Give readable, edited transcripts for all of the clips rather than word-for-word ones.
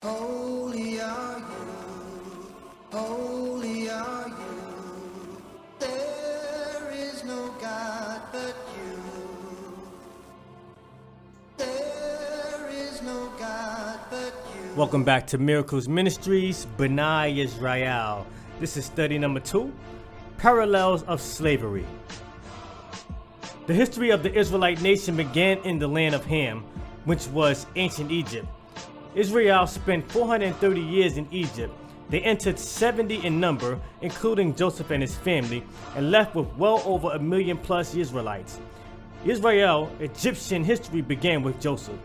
Holy are you, holy are you, there is no God but you, there is no God but you. Welcome back to Miracles Ministries, B'nai Yisrael. This is study number 2, Parallels of Slavery. The history of the Israelite nation began in the land of Ham, which was ancient Egypt. Israel spent 430 years in Egypt. They entered 70 in number, including Joseph and his family, and left with well over 1 million plus Israelites. Israel, Egyptian history began with Joseph.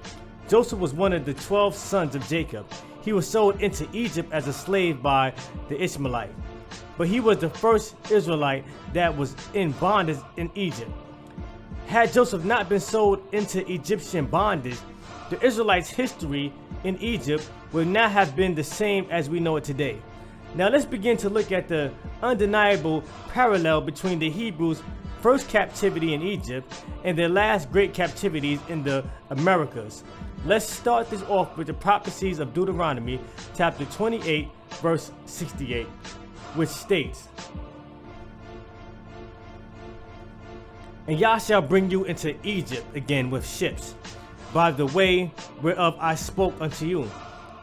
Joseph was one of the 12 sons of Jacob. He was sold into Egypt as a slave by the Ishmaelites. But he was the first Israelite that was in bondage in Egypt. Had Joseph not been sold into Egyptian bondage, the Israelites' history in Egypt would not have been the same as we know it today. Now let's begin to look at the undeniable parallel between the Hebrews' first captivity in Egypt and their last great captivities in the Americas. Let's start this off with the prophecies of Deuteronomy chapter 28 verse 68, which states, "And Yah shall bring you into Egypt again with ships, by the way whereof I spoke unto you.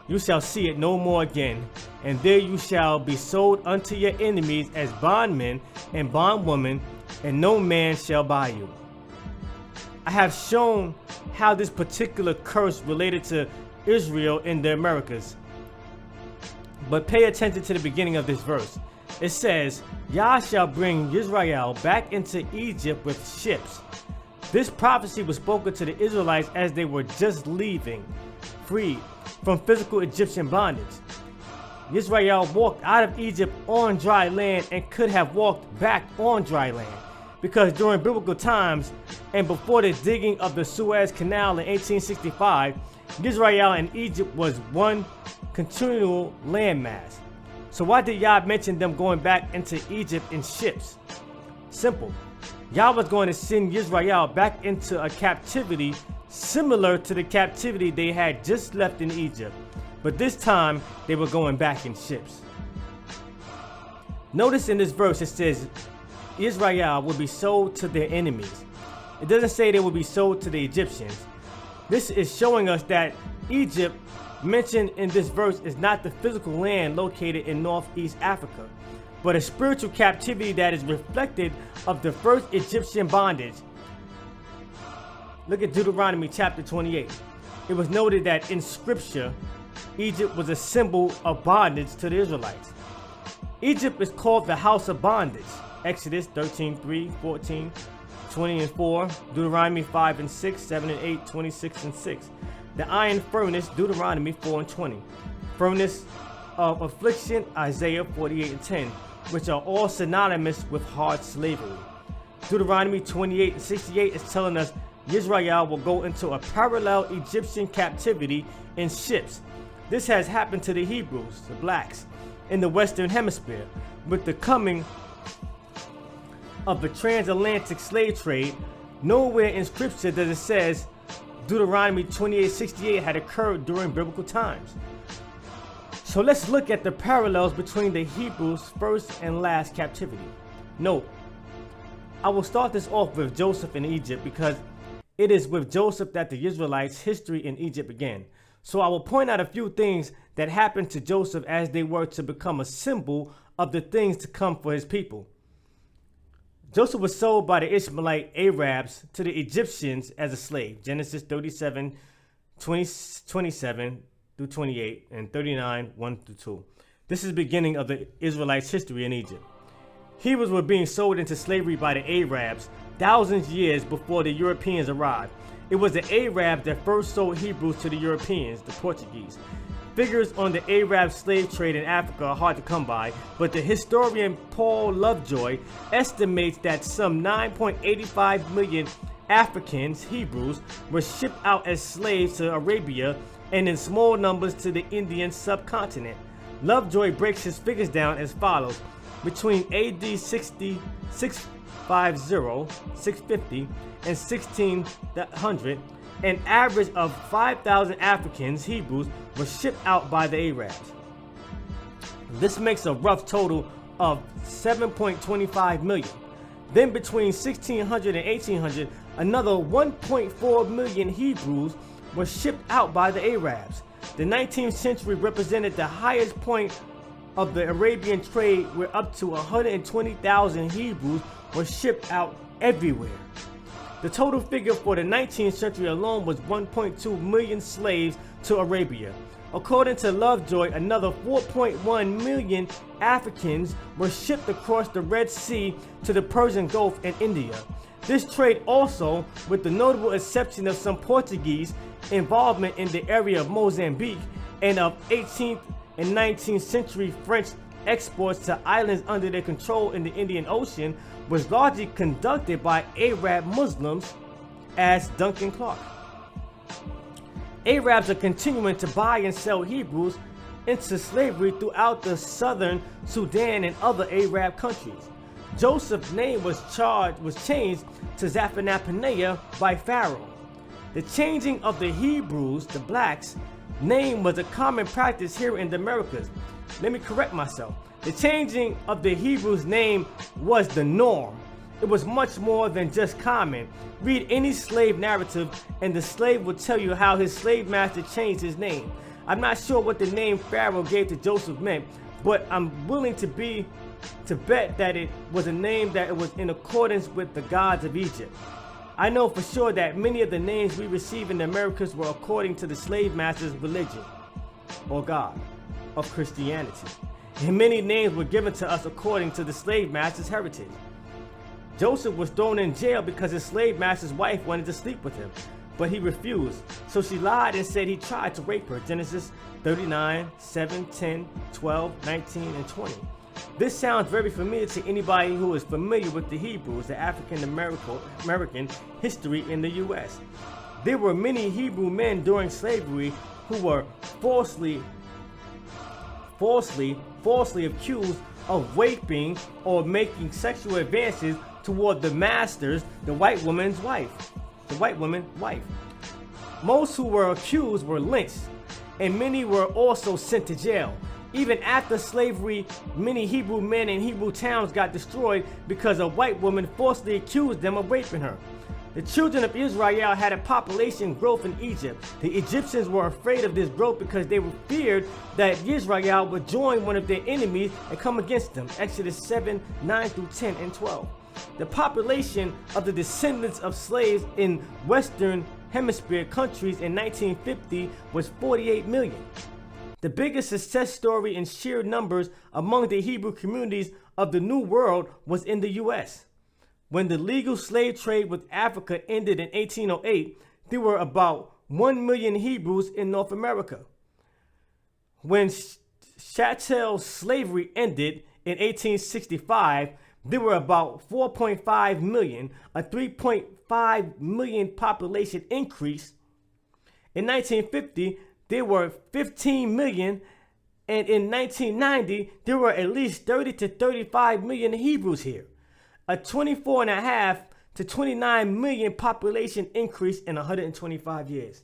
You shall see it no more again, and there you shall be sold unto your enemies as bondmen and bondwomen, and no man shall buy you." I have shown how this particular curse related to Israel in the Americas. But pay attention to the beginning of this verse. It says, "Yah shall bring Yisrael back into Egypt with ships." This prophecy was spoken to the Israelites as they were just leaving, freed from physical Egyptian bondage. Israel walked out of Egypt on dry land and could have walked back on dry land, because during biblical times and before the digging of the Suez Canal in 1865, Israel and Egypt was one continual landmass. So why did Yah mention them going back into Egypt in ships? Simple. Yah was going to send Israel back into a captivity similar to the captivity they had just left in Egypt, but this time they were going back in ships. Notice in this verse it says Israel will be sold to their enemies. It doesn't say they will be sold to the Egyptians. This is showing us that Egypt mentioned in this verse is not the physical land located in northeast Africa, but a spiritual captivity that is reflected of the first Egyptian bondage. Look at Deuteronomy chapter 28. It was noted that in scripture, Egypt was a symbol of bondage to the Israelites. Egypt is called the house of bondage. Exodus 13:3, 14, 20 and 4, Deuteronomy 5 and 6, 7 and 8, 26 and 6. The iron furnace, Deuteronomy 4 and 20. Furnace of affliction, Isaiah 48 and 10, which are all synonymous with hard slavery. Deuteronomy 28 and 68 is telling us Israel will go into a parallel Egyptian captivity in ships. This has happened to the Hebrews, the blacks, in the Western Hemisphere. With the coming of the transatlantic slave trade, nowhere in scripture does it says Deuteronomy 28:68 had occurred during biblical times. So let's look at the parallels between the Hebrews' first and last captivity. Note, I will start this off with Joseph in Egypt because it is with Joseph that the Israelites' history in Egypt began. So I will point out a few things that happened to Joseph as they were to become a symbol of the things to come for his people. Joseph was sold by the Ishmaelite Arabs to the Egyptians as a slave. Genesis 37, 27 through 28 and 39, 1 through 2. This is the beginning of the Israelites' history in Egypt. Hebrews were being sold into slavery by the Arabs thousands of years before the Europeans arrived. It was the Arabs that first sold Hebrews to the Europeans, the Portuguese. Figures on the Arab slave trade in Africa are hard to come by, but the historian Paul Lovejoy estimates that some 9.85 million Africans, Hebrews, were shipped out as slaves to Arabia and in small numbers to the Indian subcontinent. Lovejoy breaks his figures down as follows. Between AD 650, 650 and 1600, an average of 5,000 Africans, Hebrews, were shipped out by the Arabs. This makes a rough total of 7.25 million. Then between 1600 and 1800, another 1.4 million Hebrews were shipped out by the Arabs. The 19th century represented the highest point of the Arabian trade, where up to 120,000 Hebrews were shipped out everywhere. The total figure for the 19th century alone was 1.2 million slaves to Arabia. According to Lovejoy, another 4.1 million Africans were shipped across the Red Sea to the Persian Gulf and India. This trade also, with the notable exception of some Portuguese involvement in the area of Mozambique and of 18th and 19th century French exports to islands under their control in the Indian Ocean, was largely conducted by Arab Muslims, as Duncan Clark. Arabs are continuing to buy and sell Hebrews into slavery throughout the southern Sudan and other Arab countries. Joseph's name was changed to Zaphanappaneah by Pharaoh. The changing of the Hebrews, the blacks, name was a common practice here in the Americas. Let me correct myself. The changing of the Hebrews' name was the norm. It was much more than just common. Read any slave narrative and the slave will tell you how his slave master changed his name. I'm not sure what the name Pharaoh gave to Joseph meant, but I'm willing to bet that it was a name that it was in accordance with the gods of Egypt. I know for sure that many of the names we receive in the Americas were according to the slave master's religion or God of Christianity. And many names were given to us according to the slave master's heritage. Joseph was thrown in jail because his slave master's wife wanted to sleep with him, but he refused. So she lied and said he tried to rape her. Genesis 39, 7, 10, 12, 19, and 20. This sounds very familiar to anybody who is familiar with the Hebrews, the African American history in the U.S. There were many Hebrew men during slavery who were falsely accused of raping or making sexual advances toward the masters, the white woman's wife. Most who were accused were lynched, and many were also sent to jail. Even after slavery, many Hebrew men and Hebrew towns got destroyed because a white woman falsely accused them of raping her. The children of Israel had a population growth in Egypt. The Egyptians were afraid of this growth because they feared that Israel would join one of their enemies and come against them. Exodus 7, 9 through 10 and 12. The population of the descendants of slaves in Western Hemisphere countries in 1950 was 48 million. The biggest success story in sheer numbers among the Hebrew communities of the New World was in the U.S. When the legal slave trade with Africa ended in 1808, there were about 1 million Hebrews in North America. When chattel slavery ended in 1865, there were about 4.5 million, a 3.5 million population increase. In 1950, there were 15 million, and in 1990, there were at least 30 to 35 million Hebrews here. A 24.5 to 29 million population increase in 125 years.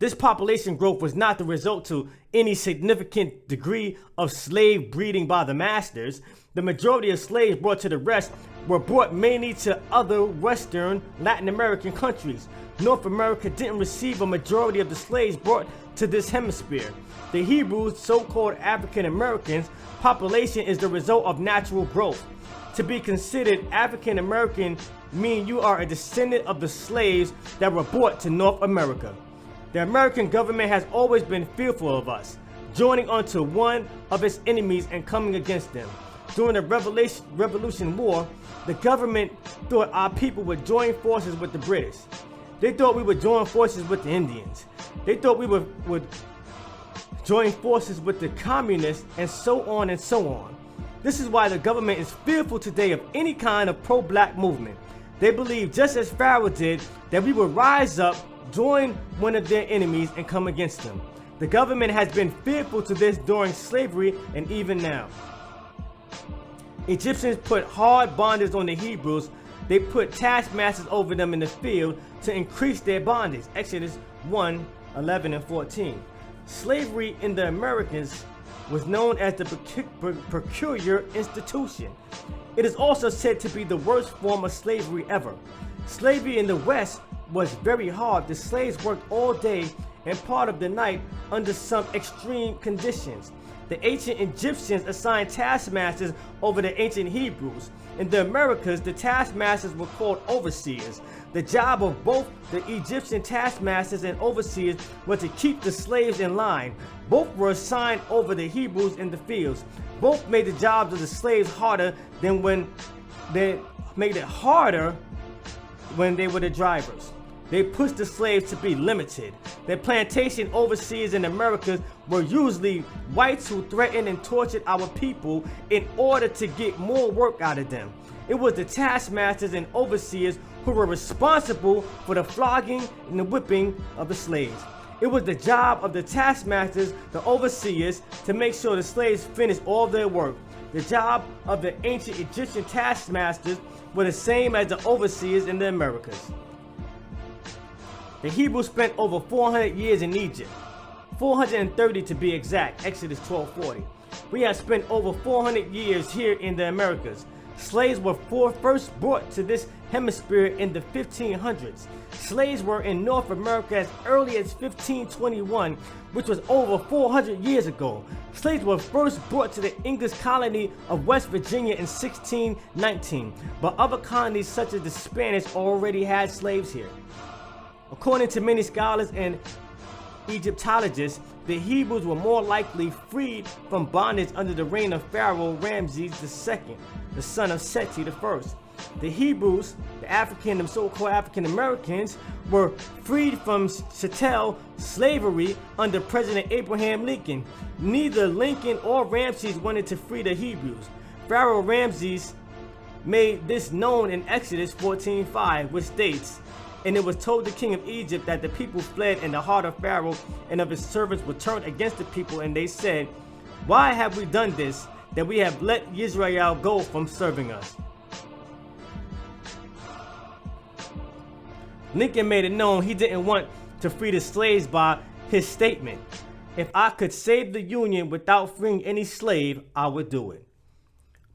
This population growth was not the result to any significant degree of slave breeding by the masters. The majority of slaves brought to the West were brought mainly to other Western Latin American countries. North America didn't receive a majority of the slaves brought to this hemisphere. The Hebrews, so-called African Americans, population is the result of natural growth. To be considered African American means you are a descendant of the slaves that were brought to North America. The American government has always been fearful of us, joining onto one of its enemies and coming against them. During the Revolution War, the government thought our people would join forces with the British. They thought we would join forces with the Indians. They thought we would join forces with the communists, and so on and so on. This is why the government is fearful today of any kind of pro-black movement. They believe, just as Pharaoh did, that we would rise up, join one of their enemies, and come against them. The government has been fearful to this during slavery and even now. Egyptians put hard bondage on the Hebrews they put taskmasters over them in the field to increase their bondage. Exodus 1:11 and 14. Slavery in the Americas was known as the peculiar institution. It is also said to be the worst form of slavery ever. Slavery in the West was very hard. The slaves worked all day and part of the night under some extreme conditions. The ancient Egyptians assigned taskmasters over the ancient Hebrews. In the Americas, the taskmasters were called overseers. The job of both the Egyptian taskmasters and overseers was to keep the slaves in line. Both were assigned over the Hebrews in the fields. Both made the jobs of the slaves harder than when they made it harder when they were the drivers. They pushed the slaves to be limited. The plantation overseers in America were usually whites who threatened and tortured our people in order to get more work out of them. It was the taskmasters and overseers who were responsible for the flogging and the whipping of the slaves. It was the job of the taskmasters, the overseers, to make sure the slaves finished all their work. The job of the ancient Egyptian taskmasters were the same as the overseers in the Americas. The Hebrews spent over 400 years in Egypt, 430 to be exact, Exodus 12:40. We have spent over 400 years here in the Americas. Slaves were first brought to this hemisphere in the 1500s. Slaves were in North America as early as 1521, which was over 400 years ago. Slaves were first brought to the English colony of West Virginia in 1619, but other colonies such as the Spanish already had slaves here. According to many scholars and Egyptologists, the Hebrews were more likely freed from bondage under the reign of Pharaoh Ramses II, the son of Seti I. The Hebrews, the so-called African Americans, were freed from chattel slavery under President Abraham Lincoln. Neither Lincoln or Ramses wanted to free the Hebrews. Pharaoh Ramses made this known in Exodus 14:5, which states, "And it was told the king of Egypt that the people fled, and the heart of Pharaoh and of his servants were turned against the people, and they said, Why have we done this, that we have let Yisrael go from serving us?" Lincoln made it known he didn't want to free the slaves by his statement, "If I could save the Union without freeing any slave, I would do it."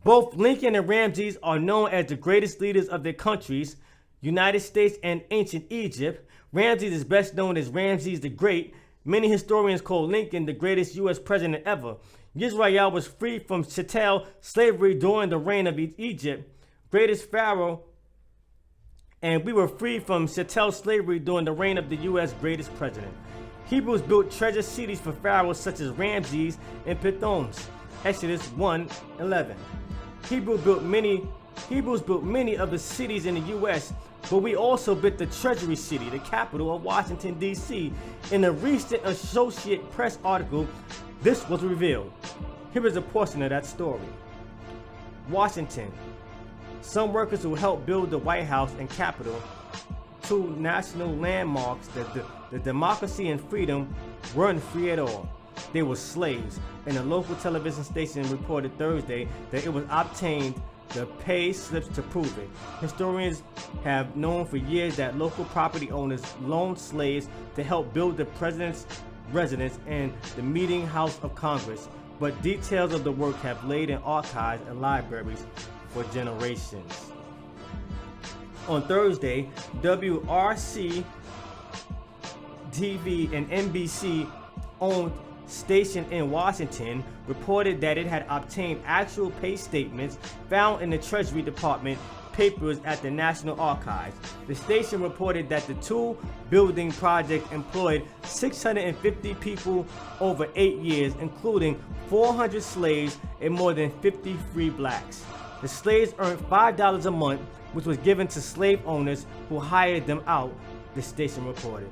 Both Lincoln and Ramses are known as the greatest leaders of their countries, United States and ancient Egypt. Ramses is best known as Ramses the Great. Many historians call Lincoln the greatest U.S. president ever. Yisrael was freed from chattel slavery during the reign of Egypt, greatest pharaoh, and we were freed from chattel slavery during the reign of the U.S. greatest president. Hebrews built treasure cities for pharaohs such as Ramses and Pithoms, Exodus 1:11. Hebrews built many of the cities in the U.S., but we also built the Treasury City, the capital of Washington, D.C. In a recent Associated Press article, this was revealed. Here is a portion of that story. Washington. Some workers who helped build the White House and Capitol, two national landmarks that the democracy and freedom weren't free at all. They were slaves, and a local television station reported Thursday that it was obtained the pay slips to prove it. Historians have known for years that local property owners loaned slaves to help build the president's residence and the meeting house of Congress, but details of the work have laid in archives and libraries for generations. On Thursday, WRC TV and NBC owned station in Washington reported that it had obtained actual pay statements found in the Treasury Department papers at the National Archives. The station reported that the two-building project employed 650 people over 8 years, including 400 slaves and more than 50 free blacks. The slaves earned $5 a month, which was given to slave owners who hired them out, the station reported.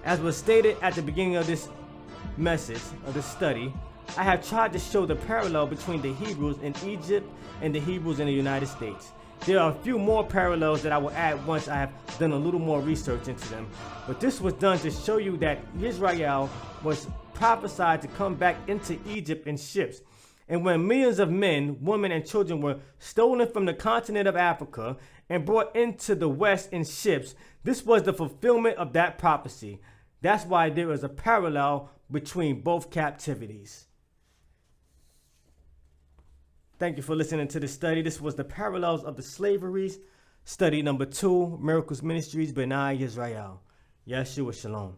As was stated at the beginning of this message of the study, I have tried to show the parallel between the Hebrews in Egypt and the Hebrews in the United States. There are a few more parallels that I will add once I have done a little more research into them, but this was done to show you that Yisrael was prophesied to come back into Egypt in ships. And when millions of men, women, and children were stolen from the continent of Africa and brought into the west in ships. This was the fulfillment of that prophecy. That's why there is a parallel between both captivities. Thank you for listening to this study. This was the parallels of the slaveries. Study number 2, Miracles Ministries, B'nai Yisrael. Yeshua Shalom.